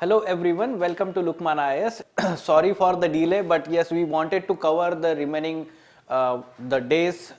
Hello everyone, welcome to Lukman IAS. Sorry for the delay, but yes, we wanted to cover the remaining the days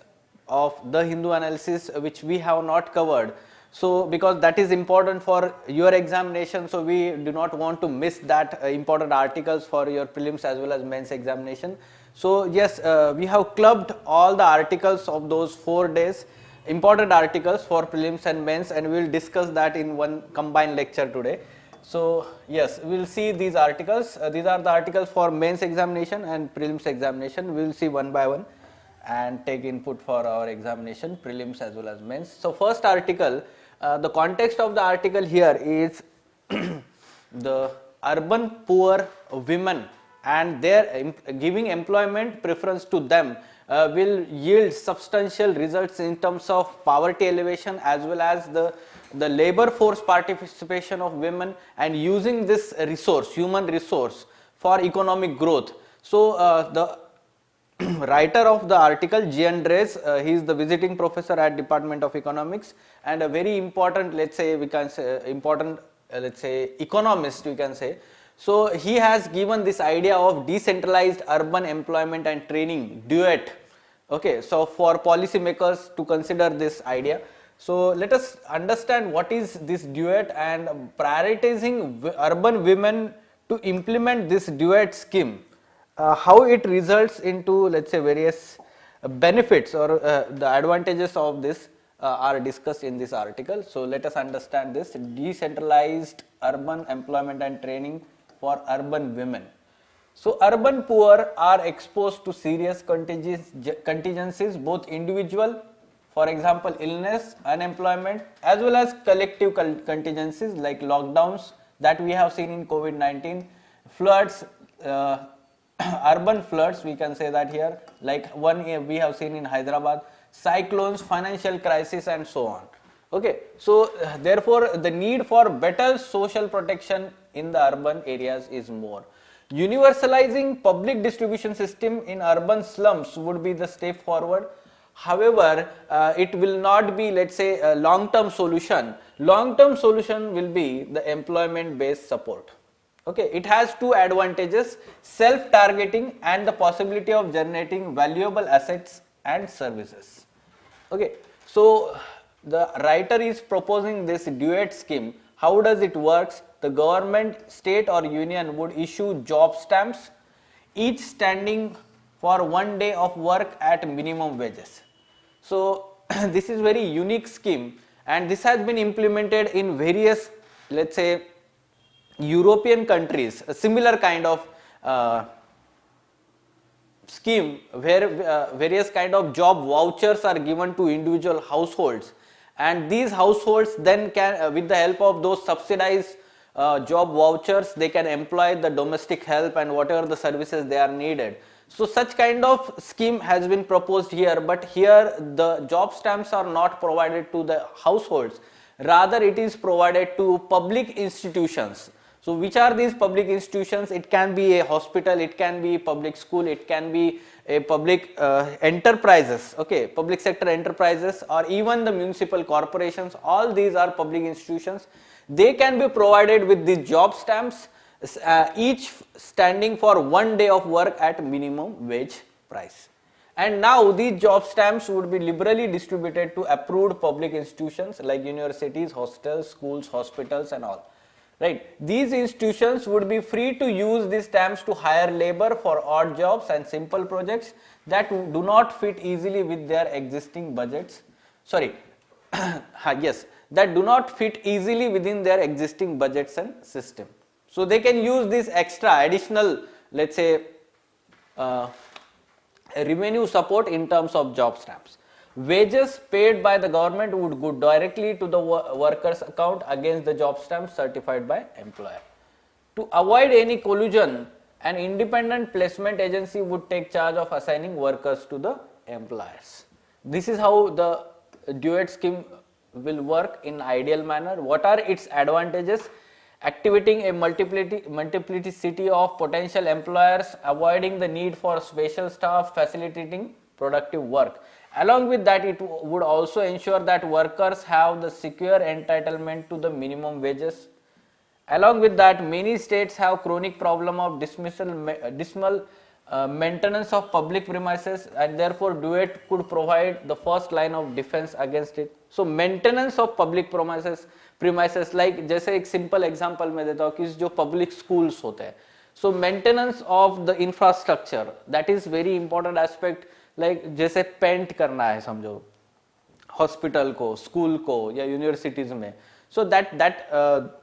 of the Hindu analysis which we have not covered. So because that is important for your examination, so we do not want to miss that important articles for your prelims as well as mains examination. So yes, we have clubbed all the articles of those 4 days, important articles for prelims and mains, and we will discuss that in one combined lecture today. So yes, we will see these articles. These are the articles for mains examination and prelims examination. We will see one by one and take input for our examination, prelims as well as mains. So first article, the context of the article here is the urban poor women and their giving employment preference to them will yield substantial results in terms of poverty elevation as well as the labor force participation of women and using this resource, human resource, for economic growth. So the writer of the article, G. Andres, he is the visiting professor at Department of Economics and a very important, let's say, we can say important, let's say, economist, we can say. So he has given this idea of decentralized urban employment and training duet. Okay, so for policymakers to consider this idea. So let us understand what is this duet and prioritizing urban women to implement this duet scheme. How it results into, let's say, various benefits or the advantages of this are discussed in this article. So let us understand this decentralized urban employment and training for urban women. So urban poor are exposed to serious contingencies, both individual, for example illness, unemployment, as well as collective contingencies like lockdowns that we have seen in COVID-19, floods, urban floods, we can say that here, like one we have seen in Hyderabad, cyclones, financial crisis, and so on. Okay, so therefore the need for better social protection in the urban areas is more. Universalizing public distribution system in urban slums would be the step forward. However, it will not be, let's say, a long-term solution. Long-term solution will be the employment-based support. Okay, it has two advantages: self-targeting and the possibility of generating valuable assets and services. Okay, so the writer is proposing this duet scheme. How does it works? The government, state or union would issue job stamps, each standing for 1 day of work at minimum wages. So this is very unique scheme, and this has been implemented in various, let's say, European countries, a similar kind of scheme where various kind of job vouchers are given to individual households, and these households then can with the help of those subsidized job vouchers, they can employ the domestic help and whatever the services they are needed. So such kind of scheme has been proposed here, but here the job stamps are not provided to the households, rather it is provided to public institutions. So which are these public institutions? It can be a hospital, it can be public school, it can be a public enterprises, okay, public sector enterprises, or even the municipal corporations. All these are public institutions. They can be provided with the job stamps, each standing for 1 day of work at minimum wage price. And now these job stamps would be liberally distributed to approved public institutions like universities, hostels, schools, hospitals, and all. Right, these institutions would be free to use these stamps to hire labor for odd jobs and simple projects that do not fit easily with their existing budgets. Sorry, yes, that do not fit easily within their existing budgets and system. So they can use this extra additional, let's say, revenue support in terms of job stamps. Wages paid by the government would go directly to the worker's account against the job stamp certified by employer. To avoid any collusion, an independent placement agency would take charge of assigning workers to the employers. This is how the duet scheme will work in ideal manner. What are its advantages? Activating a multiplicity of potential employers, avoiding the need for special staff, facilitating productive work. Along with that, it would also ensure that workers have the secure entitlement to the minimum wages, Along with that, many states have chronic problem of dismal maintenance of public premises, and therefore duet could provide the first line of defense against it. So maintenance of public premises like जैसे एक simple example मैं देता हूँ कि जो public schools होते हैं, so maintenance of the infrastructure, that is very important aspect. like जैसे पेंट करना है समझो हॉस्पिटल को, स्कूल को या यूनिवर्सिटीज में, so that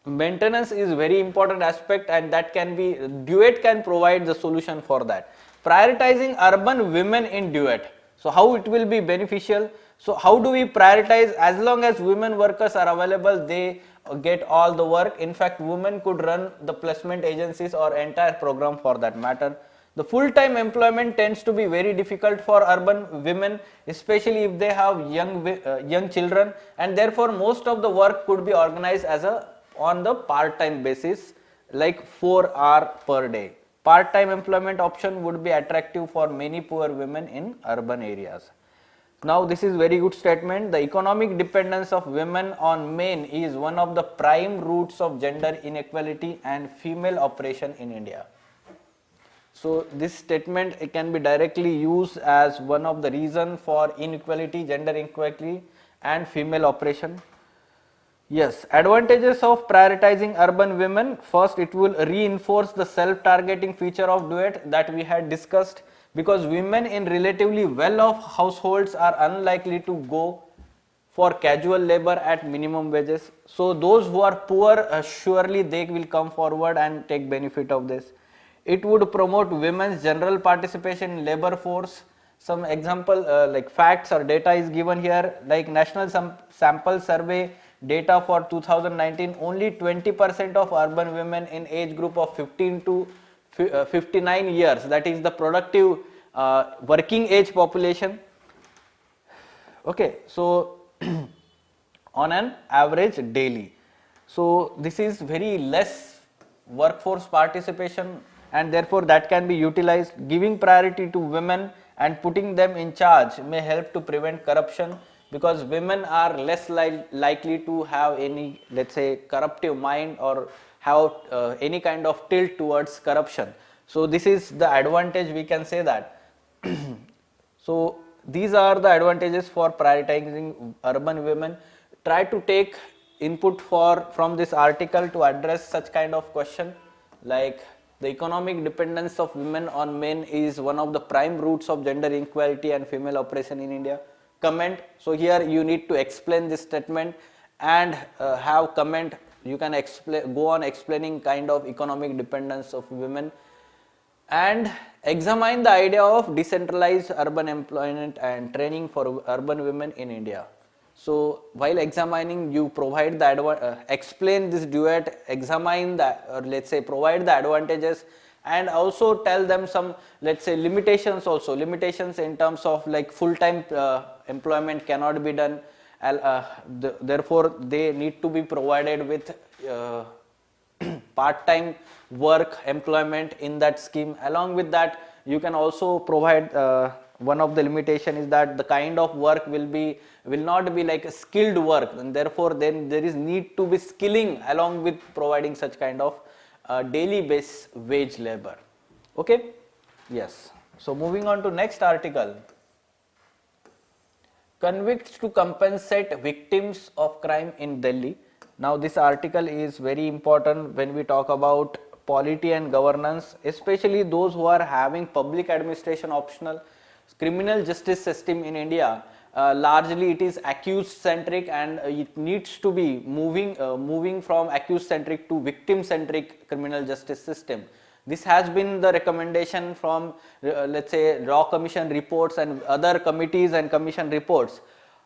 maintenance is very important aspect, and that can be duet can provide the solution for that. Prioritizing urban women in duet, so how it will be beneficial? So how do we prioritize? As long as women workers are available, they get all the work. In fact, women could run the placement agencies or entire program for that matter. The full-time employment tends to be very difficult for urban women, especially if they have young children, and therefore most of the work could be organized as a on the part-time basis, like 4 hours per day. Part-time employment option would be attractive for many poor women in urban areas. Now this is very good statement. The economic dependence of women on men is one of the prime roots of gender inequality and female oppression in India. So this statement, it can be directly used as one of the reason for inequality, gender inequality and female oppression. Yes, advantages of prioritizing urban women. First, it will reinforce the self-targeting feature of duet that we had discussed, because women in relatively well-off households are unlikely to go for casual labor at minimum wages. So those who are poor, surely they will come forward and take benefit of this. It would promote women's general participation in labor force. Some example like facts or data is given here, like National Sample Survey data for 2019, only 20% of urban women in age group of 15 to 59 years, that is the productive working age population. Okay, so on an average daily. So this is very less workforce participation, and therefore that can be utilized. Giving priority to women and putting them in charge may help to prevent corruption, because women are less likely to have any, let's say, corruptive mind or have any kind of tilt towards corruption. So this is the advantage, we can say that. So these are the advantages for prioritizing urban women. Try to take input from this article to address such kind of question, like the economic dependence of women on men is one of the prime roots of gender inequality and female oppression in India. Comment. So here you need to explain this statement and have comment. You can go on explaining kind of economic dependence of women, and examine the idea of decentralized urban employment and training for urban women in India. So while examining, you provide the explain this duet, examine that, or let's say provide the advantages, and also tell them some, let's say, limitations also, limitations in terms of like full-time employment cannot be done, therefore they need to be provided with part-time work employment in that scheme. Along with that, you can also provide one of the limitation is that the kind of work will not be like a skilled work, and therefore then there is need to be skilling along with providing such kind of daily base wage labor. Okay, yes. So moving on to next article. Convicts to compensate victims of crime in Delhi. Now this article is very important when we talk about polity and governance, especially those who are having public administration optional. Criminal justice system in India, largely it is accused centric, and it needs to be moving from accused centric to victim centric criminal justice system. This has been the recommendation from let's say Law Commission reports and other committees and commission reports.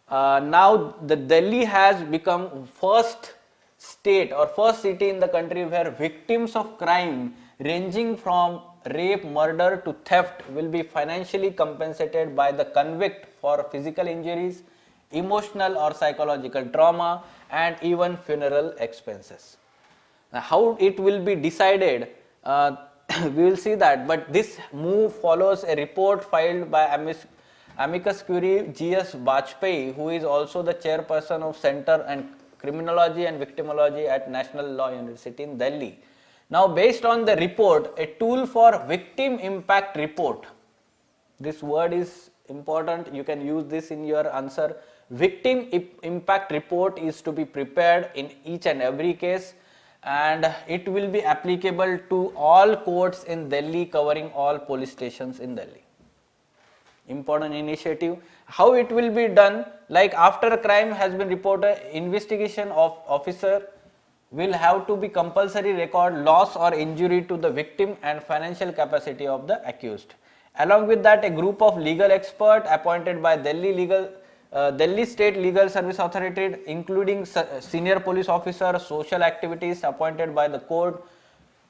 Now the Delhi has become first state or first city in the country where victims of crime ranging from rape, murder to theft will be financially compensated by the convict for physical injuries, emotional or psychological trauma, and even funeral expenses. Now, how it will be decided, we will see that, but this move follows a report filed by amicus curiae G.S. Bajpai, who is also the chairperson of Center and Criminology and Victimology at National Law University in Delhi. Now, based on the report, a tool for victim impact report. This word is important. You can use this in your answer. Victim impact report is to be prepared in each and every case, and it will be applicable to all courts in Delhi, covering all police stations in Delhi. Important initiative. How it will be done? Like after a crime has been reported, investigation of officer will have to be compulsory record loss or injury to the victim and financial capacity of the accused. Along with that, a group of legal experts appointed by Delhi State Legal Service Authority, including senior police officers, social activities appointed by the court,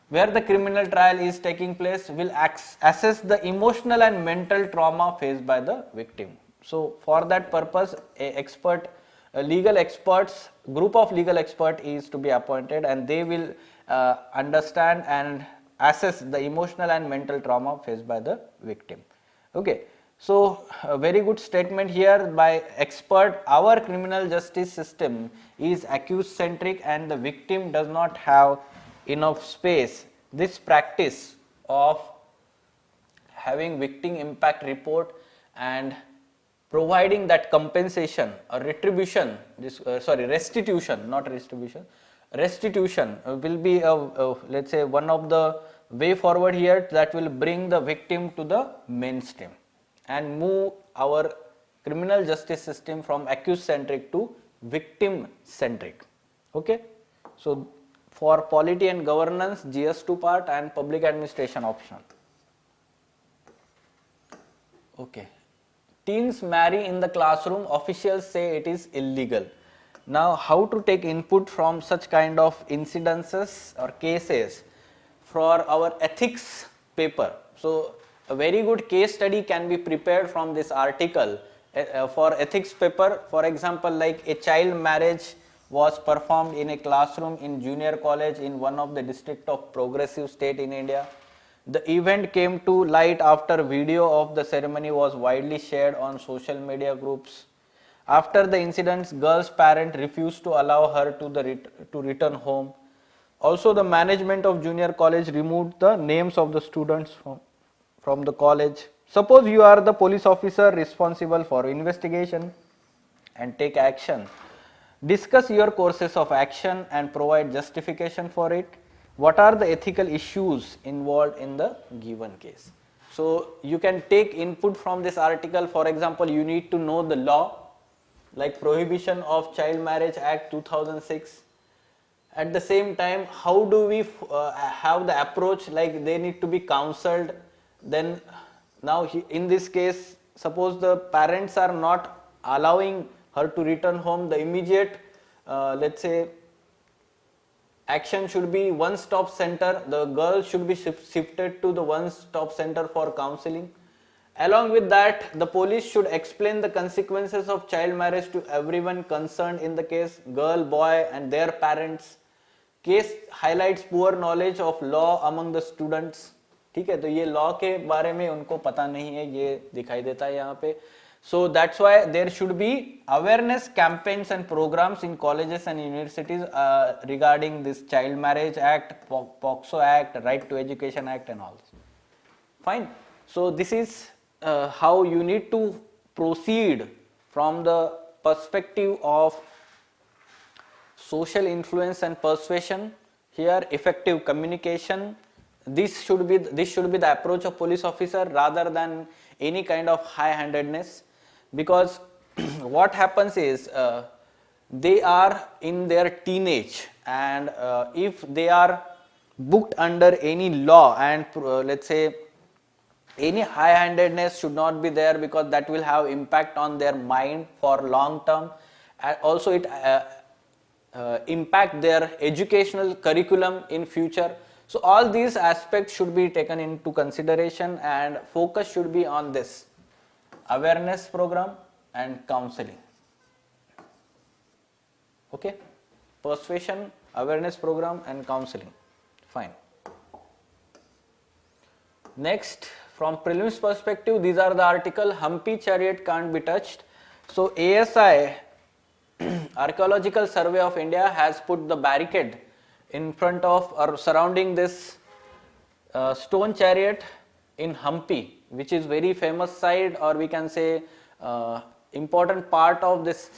where the criminal trial is taking place, will assess the emotional and mental trauma faced by the victim. So for that purpose, a legal experts, group of legal expert is to be appointed, and they will understand and assess the emotional and mental trauma faced by the victim. Okay. So a very good statement here by expert. Our criminal justice system is accused centric and the victim does not have enough space. This practice of having victim impact report and providing that compensation or retribution, restitution, not retribution, restitution will be let's say one of the way forward here that will bring the victim to the mainstream and move our criminal justice system from accused centric to victim centric. Okay. So for polity and governance, GS2 part and public administration optional. Okay. Teens marry in the classroom, officials say it is illegal. Now, how to take input from such kind of incidences or cases for our ethics paper? So, a very good case study can be prepared from this article for ethics paper. For example, like a child marriage was performed in a classroom in junior college in one of the district of progressive state in India. The event came to light after video of the ceremony was widely shared on social media groups. After the incident, girl's parent refused to allow her to return home. Also, the management of junior college removed the names of the students from the college. Suppose you are the police officer responsible for investigation and take action. Discuss your courses of action and provide justification for it. What are the ethical issues involved in the given case? So you can take input from this article. For example, you need to know the law like Prohibition of Child Marriage Act 2006. At the same time, how do we have the approach, like they need to be counseled. Then now in this case, suppose the parents are not allowing her to return home, the immediate let's say action should be one-stop center. The girl should be shifted to the one-stop center for counseling. Along with that, the police should explain the consequences of child marriage to everyone concerned in the case, girl, boy and their parents. Case highlights poor knowledge of law among the students. ठीक है, तो ये law के बारे में उनको पता नहीं है, ये दिखाई देता है यहाँ पे. So that's why there should be awareness campaigns and programs in colleges and universities regarding this Child Marriage Act, POXO Act, Right to Education Act and all. Fine. So this is how you need to proceed from the perspective of social influence and persuasion. Here, effective communication. This should be the approach of police officer rather than any kind of high-handedness. Because what happens is they are in their teenage, and if they are booked under any law, and let's say any high-handedness should not be there, because that will have impact on their mind for long term. Also it impact their educational curriculum in future. So all these aspects should be taken into consideration, and focus should be on this awareness program and counseling. Okay, persuasion, awareness program and counseling. Fine. Next, from prelims perspective, these are the article. Humpy chariot can't be touched. So ASI Archaeological Survey of India has put the barricade in front of or surrounding this stone chariot in Hampi, which is very famous site, or we can say important part of this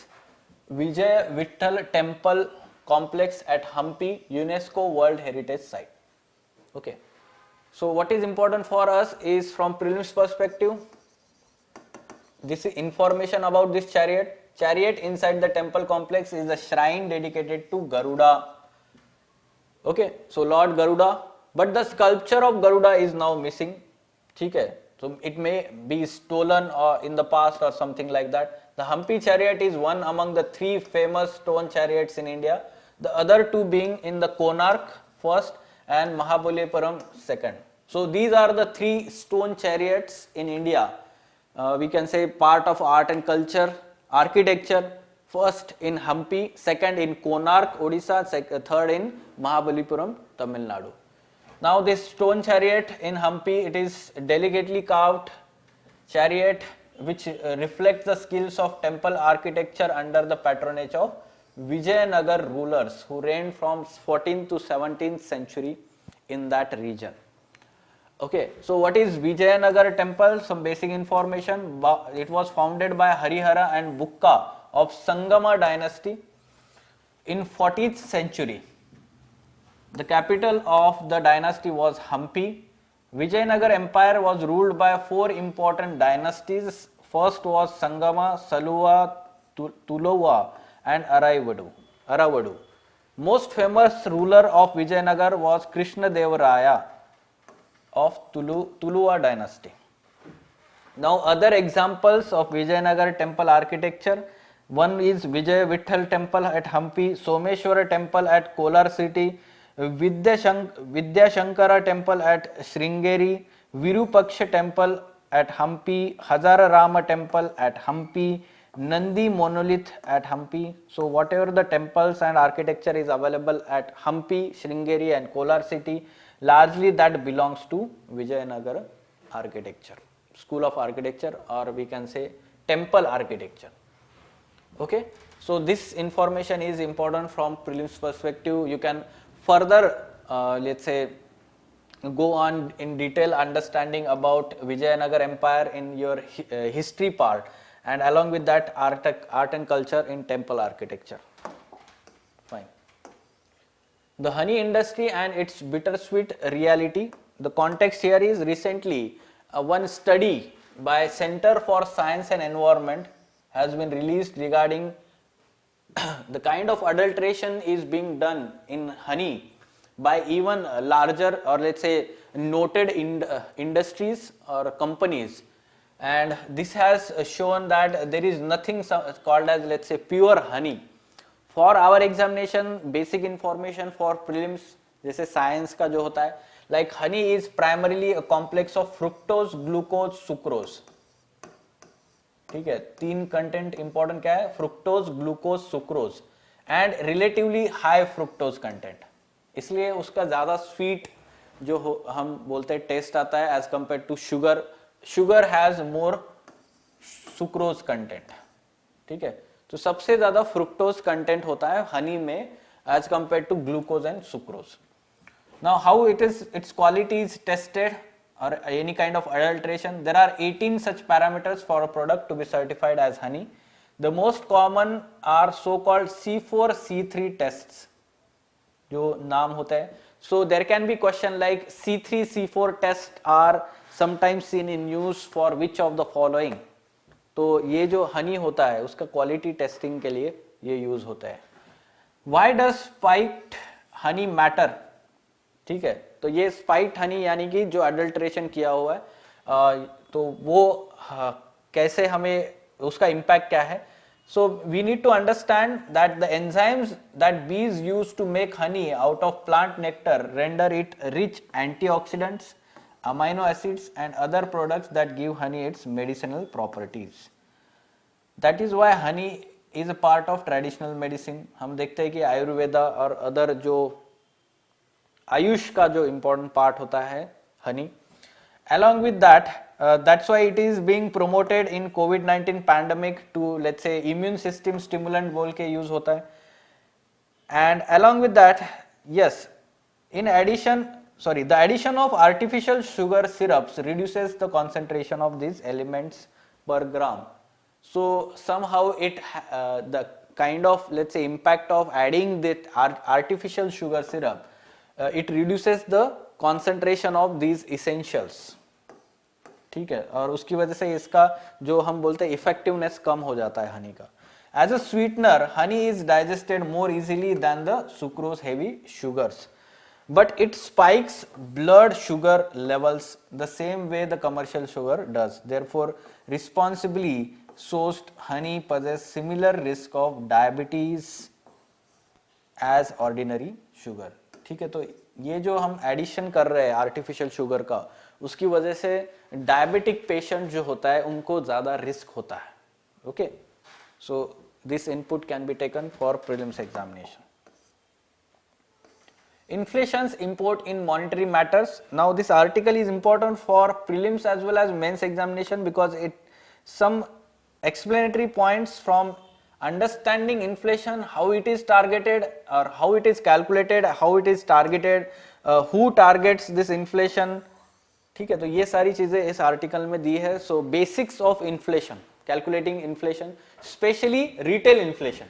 Vijay Vitthal temple complex at Hampi, UNESCO World Heritage Site. Okay, so what is important for us is, from prelims perspective, this information about this chariot. Chariot inside the temple complex is a shrine dedicated to Garuda. Okay, so Lord Garuda, but the sculpture of Garuda is now missing. ठीक है, so it may be stolen or in the past or something like that. The Hampi chariot is one among the 3 famous stone chariots in India. The other 2 being in the Konark first and Mahabalipuram second. So these are the 3 stone chariots in India. We can say part of art and culture, architecture. First in Hampi, second in Konark, Odisha, third in Mahabalipuram, Tamil Nadu. Now this stone chariot in Hampi, it is delicately carved chariot which reflects the skills of temple architecture under the patronage of Vijayanagar rulers who reigned from 14th to 17th century in that region. Okay, so what is Vijayanagar temple? Some basic information. It was founded by Harihara and Bukka of Sangama dynasty in 40th century. The capital of the dynasty was Hampi. Vijayanagar empire was ruled by 4 important dynasties. First was Sangama, Saluva, Tuluva and Aravadu. Most famous ruler of Vijayanagar was Krishna Deva Raya of Tuluva dynasty. Now other examples of Vijayanagar temple architecture. One is Vijay Vitthal temple at Hampi, Someshwara temple at Kolar city, Vidyashankara temple at Sringeri, Virupaksha temple at Hampi, Hazara Rama temple at Hampi, Nandi monolith at Hampi. So whatever the temples and architecture is available at Hampi, Sringeri and Kolar city, largely that belongs to Vijayanagar architecture, school of architecture, or we can say temple architecture. Okay, so this information is important from prelims perspective. You can further let's say go on in detail understanding about Vijayanagar empire in your history part, and along with that art and culture in temple architecture. Fine. The honey industry and its bittersweet reality. The context here is recently one study by Center for Science and Environment has been released regarding the kind of adulteration is being done in honey by even larger, or let's say noted industries or companies, and this has shown that there is nothing called as, let's say, pure honey. For our examination, basic information for prelims जैसे science का जो होता है, like honey is primarily a complex of fructose, glucose, sucrose. ठीक है, 3 content important क्या है? Fructose, glucose, sucrose and relatively high fructose content, इसलिए उसका ज्यादा स्वीट जो हम बोलते हैं टेस्ट आता है as compare to sugar. Sugar has more sucrose content. ठीक है, तो सबसे ज्यादा फ्रुक्टोज कंटेंट होता है हनी में as compare to glucose and sucrose. Now how its quality is tested or any kind of adulteration. There are 18 such parameters for a product to be certified as honey. The most common are so called C4 C3 tests जो नाम होता है. So there can be question like C3 C4 tests are sometimes seen in use for which of the following. तो ये जो हनी होता है उसका क्वालिटी टेस्टिंग के लिए ये यूज होता है. Why does spiked honey matter? ठीक है, तो ये स्पाइक्ड हनी यानी कि जो अडल्ट्रेशन किया हुआ है तो वो कैसे हमें उसका इम्पैक्ट क्या है. So we need to understand that the enzymes that bees use to make honey out of plant nectar render it rich antioxidants, amino acids and other products that give honey its medicinal properties. That is why honey is a part of traditional medicine. हम देखते हैं कि आयुर्वेदा और other जो आयुष का जो important part होता है Honey. Along with that, That's why it is being promoted in COVID-19 pandemic to, let's say, immune system stimulant बोल के use होता है. And along with that, yes, in addition, sorry, the addition of artificial sugar syrups reduces the concentration of these elements per gram. So somehow the kind of, let's say, impact of adding that artificial sugar syrup, it reduces the concentration of these essentials. ठीक है, और उसकी वजह से इसका जो हम बोलते हैं इफेक्टिवनेस कम हो जाता है हनी का. As a sweetener, honey is digested more easily than the sucrose heavy sugars, but it spikes blood sugar levels the same way the commercial sugar does. Therefore, responsibly sourced honey possesses similar risk of diabetes as ordinary sugar. ठीक है, तो ये जो हम addition कर रहे हैं artificial sugar का, उसकी वजह से डायबिटिक पेशेंट जो होता है उनको ज्यादा रिस्क होता है. Okay, so this input can be taken for prelims examination. Inflation's import in monetary matters. Now this article is important for prelims as well as mains examination because it some explanatory points from understanding inflation, how it is targeted or how it is calculated, how it is targeted, who targets this inflation. ठीक है, तो ये सारी चीजें इस article में दी है. सो basics of inflation, calculating inflation, especially retail inflation.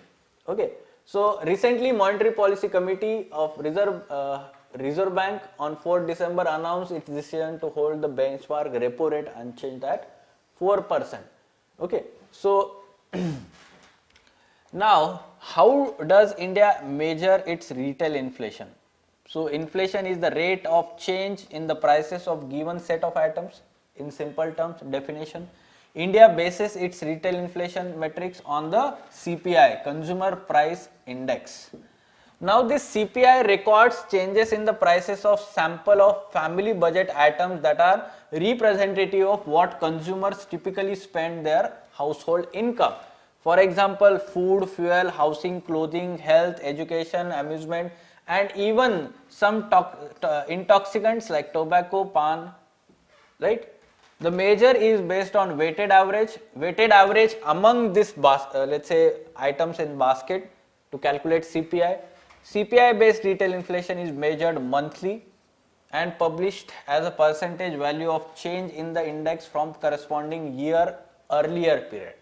Okay, so recently Monetary Policy Committee of Reserve Bank on 4th December announced its decision to hold the benchmark repo rate unchanged at 4%. Okay, so now how does India measure its retail inflation? So inflation is the rate of change in the prices of given set of items. In simple terms, definition, India bases its retail inflation metrics on the CPI, Consumer Price Index. Now this CPI records changes in the prices of sample of family budget items that are representative of what consumers typically spend their household income. For example, food, fuel, housing, clothing, health, education, amusement, and even some intoxicants like tobacco, pan, right? The measure is based on weighted average among this let's say items in basket to calculate CPI. CPI based retail inflation is measured monthly and published as a percentage value of change in the index from corresponding year earlier period.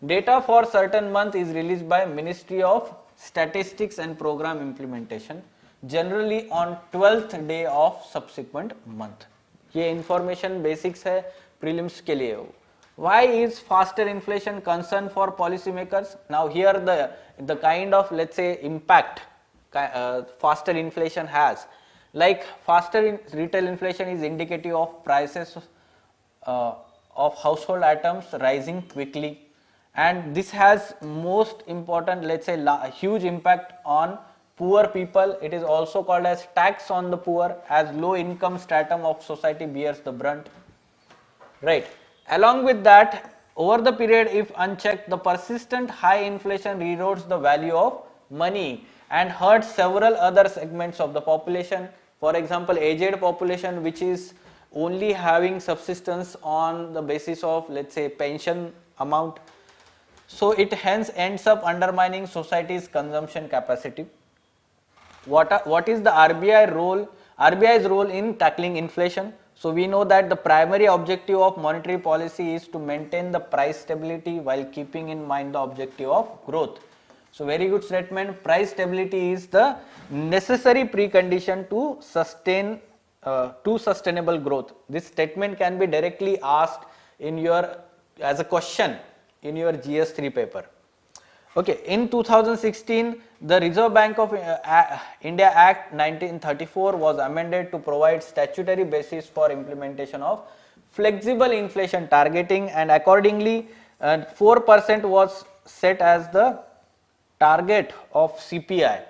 Data for certain month is released by Ministry of Statistics and Program Implementation, generally on 12th day of subsequent month. ये information basics है prelims के लिए. Why is faster inflation concern for policymakers? Now here the kind of, let's say, impact faster inflation has, like faster retail inflation is indicative of prices of household items rising quickly, and this has most important, let's say, huge impact on poor people. It is also called as tax on the poor, as low income stratum of society bears the brunt, right? Along with that, over the period, if unchecked, the persistent high inflation erodes the value of money and hurts several other segments of the population. For example, aged population, which is only having subsistence on the basis of, let's say, pension amount. So it hence ends up undermining society's consumption capacity. What is the RBI's role in tackling inflation? So we know that the primary objective of monetary policy is to maintain the price stability while keeping in mind the objective of growth. So very good statement. Price stability is the necessary precondition to sustain sustainable growth. This statement can be directly asked as a question in your GS3 paper. Okay, in 2016, the Reserve Bank of India Act 1934 was amended to provide statutory basis for implementation of flexible inflation targeting, and accordingly 4% was set as the target of CPI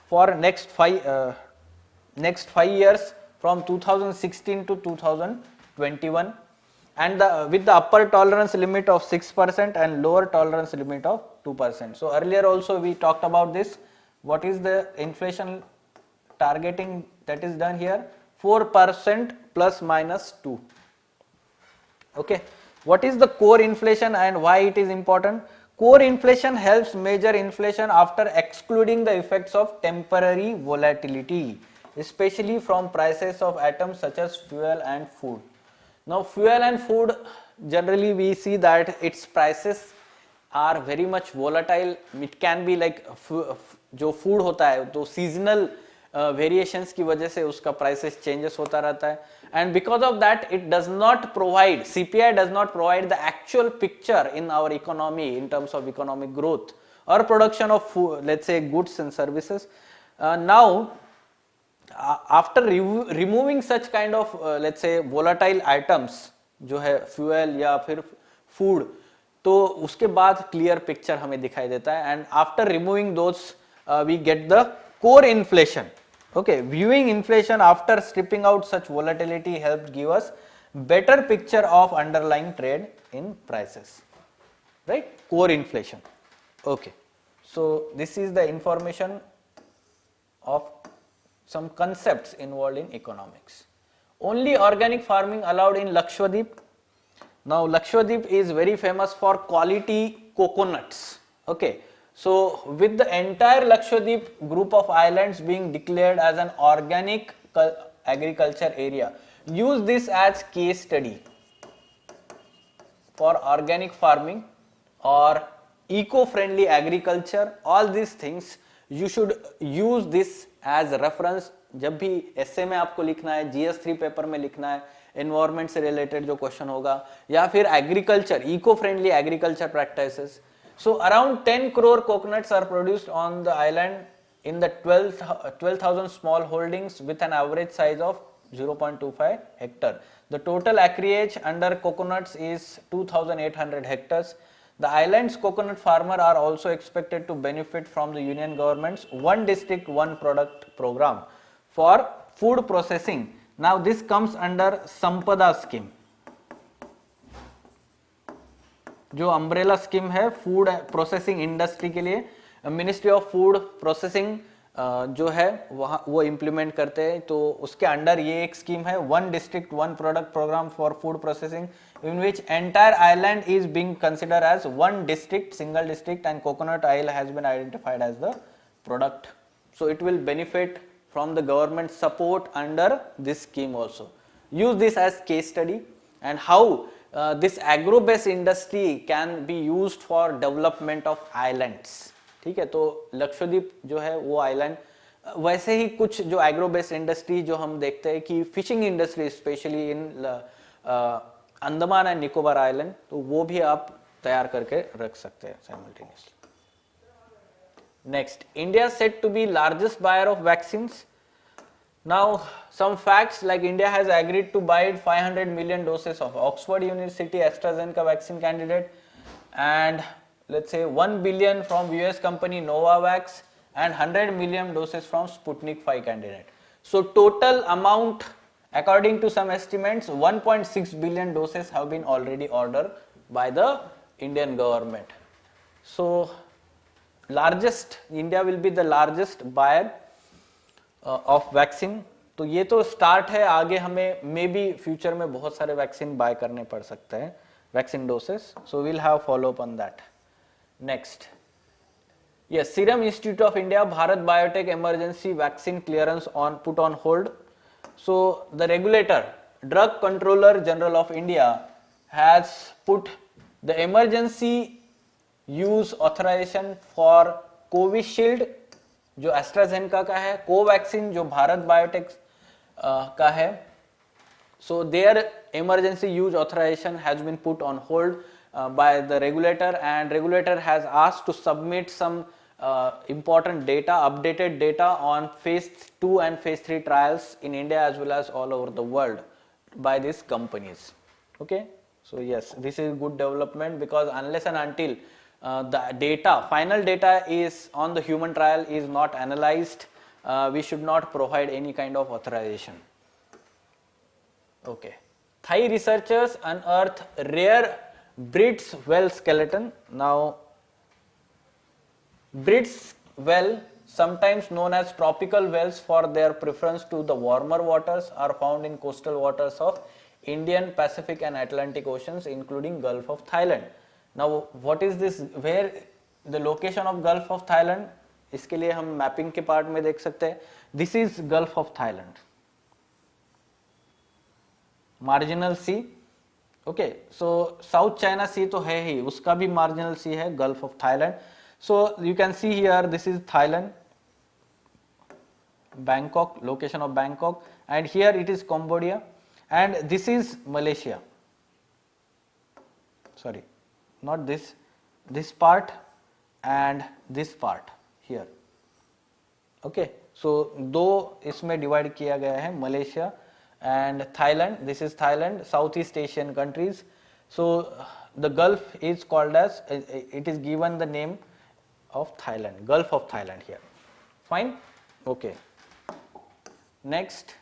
for next 5 years from 2016 to 2021. And with the upper tolerance limit of 6% and lower tolerance limit of 2%. So earlier also we talked about this. What is the inflation targeting that is done here? 4% plus minus 2. Okay, what is the core inflation and why it is important? Core inflation helps measure inflation after excluding the effects of temporary volatility, especially from prices of items such as fuel and food. Now fuel and food, generally we see that its prices are very much volatile. It can be like जो food होता है तो seasonal variations की वजह से उसका prices changes होता रहता है, and because of that it does not provide, CPI does not provide the actual picture in our economy in terms of economic growth और production of let's say goods and services. Now after removing such kind of let's say volatile items जो है fuel या फिर food, तो उसके बाद clear picture हमें दिखाई देता है, and after removing those we get the core inflation. Okay, viewing inflation after stripping out such volatility help give us better picture of underlying trade in prices, right? Core inflation. Okay, so this is the information of some concepts involved in economics. Only organic farming allowed in Lakshadweep. Now Lakshadweep is very famous for quality coconuts. Okay, so with the entire Lakshadweep group of islands being declared as an organic agriculture area, use this as case study for organic farming or eco-friendly agriculture. All these things you should use this as reference. जब भी S A में आपको लिखना है, GS3 paper में लिखना है, environment से रिलेटेड जो क्वेश्चन होगा, या फिर agriculture, eco friendly agriculture practices. So around 10 crore coconuts are produced on the island in the 12,000 small holdings with an average size of 0.25 hectare. The total acreage under coconuts is 2,800 hectares. The island's coconut farmers are also expected to benefit from the union government's One District One Product program for food processing. Now this comes under Sampada scheme. जो umbrella scheme है food processing industry के लिए, ministry of food processing जो है वहाँ वो implement करते हैं, तो उसके अंडर ये एक स्कीम है, one district one product programme for food processing, in which entire island is being consider as one district, single district, and coconut oil has been identified as the product. So it will benefit from the government support under this scheme also. Use this as case study and how this agro-based industry can be used for development of islands. ठीक है, तो लक्षद्वीप जो है वो island, वैसे ही कुछ जो agro-based industry जो हम देखते हैं कि fishing industry specially in Andaman and Nicobar island, तो वो भी आप तैयार करके रख सकते हैं simultaneously. Next, India said to be largest buyer of vaccines. Now some facts, like India has agreed to buy 500 million doses of Oxford University AstraZeneca vaccine candidate, and let's say 1 billion from US company Novavax, and 100 million doses from Sputnik 5 candidate. So total amount, according to some estimates, 1.6 billion doses have been already ordered by the Indian government. So largest, India will be the largest buyer of vaccine. तो ये तो start है, आगे हमें may be future में बहुत सारे vaccine bye करने पड़ सकते हैं, vaccine doses. So we'll have follow up on that. Next, yes, Serum Institute of India Bharat Biotech emergency vaccine clearance on put on hold. So the regulator, drug controller general of India has put the emergency use authorisation for Covishield जो AstraZeneca का है, Covaxin जो Bharat Biotech का है. So their emergency use authorisation has been put on hold by the regulator, and regulator has asked to submit some important data, updated data on phase 2 and phase 3 trials in India as well as all over the world by these companies. Okay, so yes, this is good development, because unless and until the data, final data is on the human trial is not analyzed, we should not provide any kind of authorization. Okay, Thai researchers unearth rare Brid's well skeleton. Now Brid's well sometimes known as tropical whales for their preference to the warmer waters, are found in coastal waters of Indian, Pacific and Atlantic Oceans, including Gulf of Thailand. Now what is this, where the location of Gulf of Thailand? इसके लिए हम mapping के part में देख सकते हैं. This is Gulf of Thailand. Marginal sea. Okay, so South China Sea तो है ही, उसका भी मार्जिनल सी है, Gulf of Thailand. So you can see here, this is Thailand, Bangkok, location of Bangkok, and here it is Cambodia, and this is Malaysia. Sorry, not this, this part and this part here. Okay, so दो इसमें divide किया गया है, Malaysia and Thailand. This is Thailand, Southeast Asian countries. So the Gulf is called as, it is given the name of Thailand, Gulf of Thailand here. Fine. Okay, next,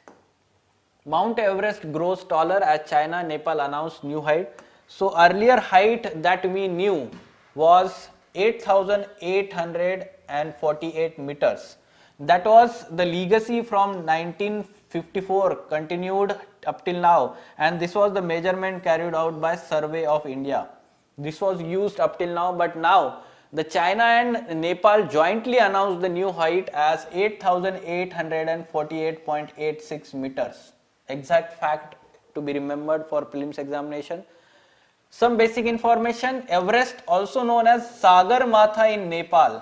Mount Everest grows taller as China, Nepal announced new height. So earlier height that we knew was 8,848 meters. That was the legacy from 1954, continued up till now, and this was the measurement carried out by Survey of India. This was used up till now, but now the China and Nepal jointly announced the new height as 8,848.86 meters. Exact fact to be remembered for prelims examination. Some basic information: Everest, also known as Sagarmatha in Nepal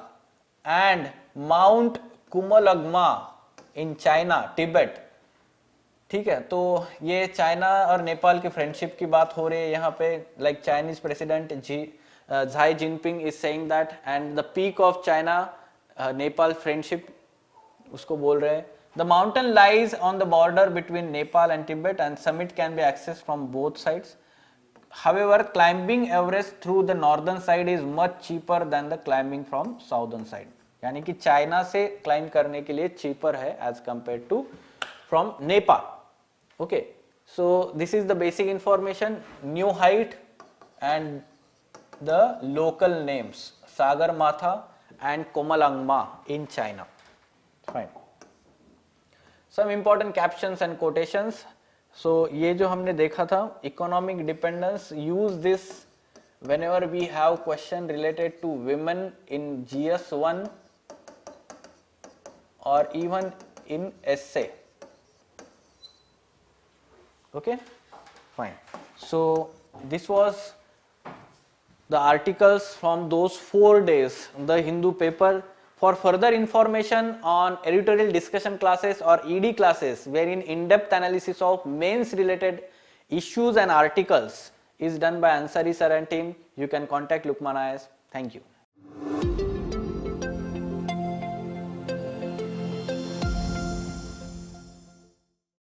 and Mount Qomolangma in China, Tibet. ठीक है, तो ये China और नेपाल की friendship की बात हो रही है यहाँ पे. Like Chinese president Xi Jinping is saying that, and the peak of China Nepal friendship उसको बोल रहे हैं. The mountain lies on the border between Nepal and Tibet and summit can be access from both sides. However, climbing Everest through the northern side is much cheaper than the climbing from southern side. यानी कि China से climb करने के लिए cheaper है as compare to from Nepal. Okay, so this is the basic information. New height and the local names Sagarmatha and Qomolangma in China. Fine. Some important captions and quotations. So ये जो हमने देखा था, economic dependence, use this whenever we have question related to women in GS1 or even in essay. Okay, fine. So this was the articles from those 4 days, the Hindu paper. For further information on editorial discussion classes or ED classes wherein in-depth analysis of mains related issues and articles is done by Ansari sir and team, you can contact Lukman IAS. Thank you.